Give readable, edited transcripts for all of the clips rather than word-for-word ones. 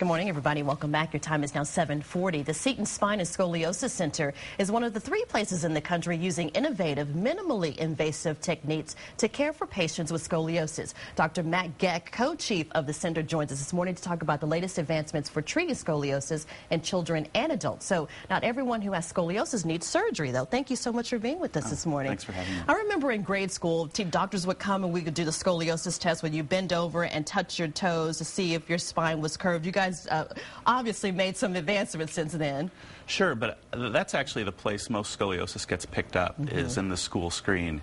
Good morning, everybody. Welcome back. Your time is now 7:40. The Seton Spine and Scoliosis Center is one of the 3 places in the country using innovative, minimally invasive techniques to care for patients with scoliosis. Dr. Matt Geck, co-chief of the center, joins us this morning to talk about the latest advancements for treating scoliosis in children and adults. So not everyone who has scoliosis needs surgery, though. Thank you so much for being with us this morning. Thanks for having me. I remember in grade school, doctors would come and we could do the scoliosis test when you bend over and touch your toes to see if your spine was curved. You guys obviously made some advancements since then. Sure, but that's actually the place most scoliosis gets picked up, is in the school screen.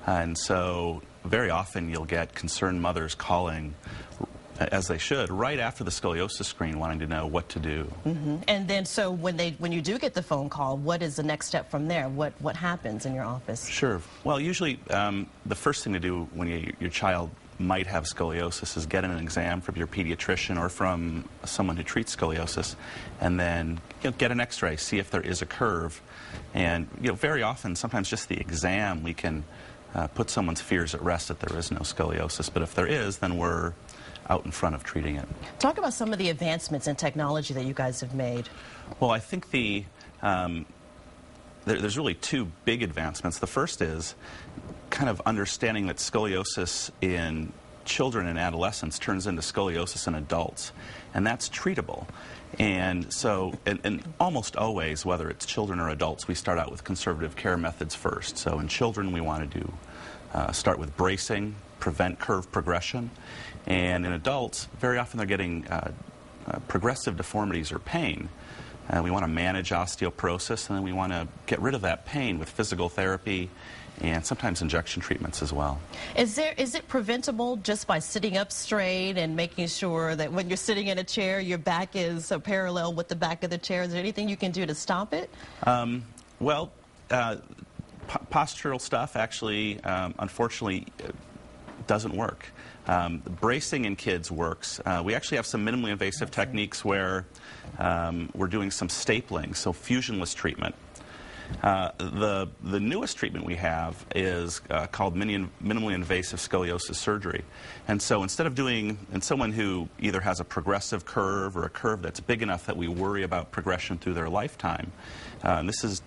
And so very often you'll get concerned mothers calling, as they should, right after the scoliosis screen, wanting to know what to do. And then so when you do get the phone call, what is the next step from there? What happens in your office? Sure. Well, usually the first thing to do when your child might have scoliosis is get an exam from your pediatrician or from someone who treats scoliosis, and then get an x-ray, see if there is a curve. And very often, sometimes just the exam, we can put someone's fears at rest that there is no scoliosis. But if there is, then we're out in front of treating it. Talk about some of the advancements in technology that you guys have made. Well, I think there's really 2 big advancements. The first is kind of understanding that scoliosis in children and adolescents turns into scoliosis in adults, and that's treatable. And so, and almost always, whether it's children or adults, we start out with conservative care methods first. So in children, we want to start with bracing, prevent curve progression. And in adults, very often they're getting progressive deformities or pain. We want to manage osteoporosis, and then we want to get rid of that pain with physical therapy and sometimes injection treatments as well. Is it preventable just by sitting up straight and making sure that when you're sitting in a chair, your back is parallel with the back of the chair? Is there anything you can do to stop it? Well, postural stuff actually, unfortunately, doesn't work. Bracing in kids works. We actually have some minimally invasive techniques where we're doing some stapling, so fusionless treatment. The newest treatment we have is called minimally invasive scoliosis surgery. And so instead of doing in someone who either has a progressive curve or a curve that's big enough that we worry about progression through their lifetime, this is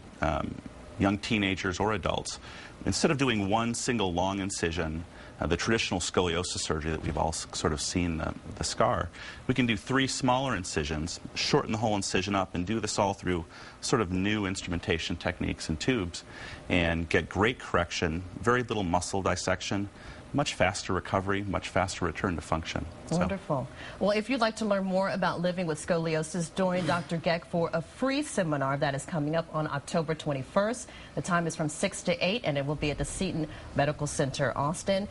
young teenagers or adults, instead of doing one single long incision, the traditional scoliosis surgery that we've all sort of seen the scar, we can do 3 smaller incisions, shorten the whole incision up, and do this all through sort of new instrumentation techniques and tubes, and get great correction, very little muscle dissection, much faster recovery, much faster return to function. Wonderful. Well, if you'd like to learn more about living with scoliosis, join Dr. Geck for a free seminar that is coming up on October 21st. The time is from 6 to 8, and it will be at the Seton Medical Center, Austin.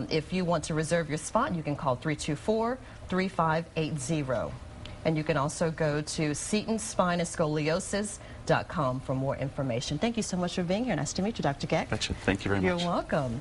If you want to reserve your spot, you can call 324-3580. And you can also go to setonspineandscoliosis.com for more information. Thank you so much for being here. Nice to meet you, Dr. Geck. Thank you very much. You're welcome.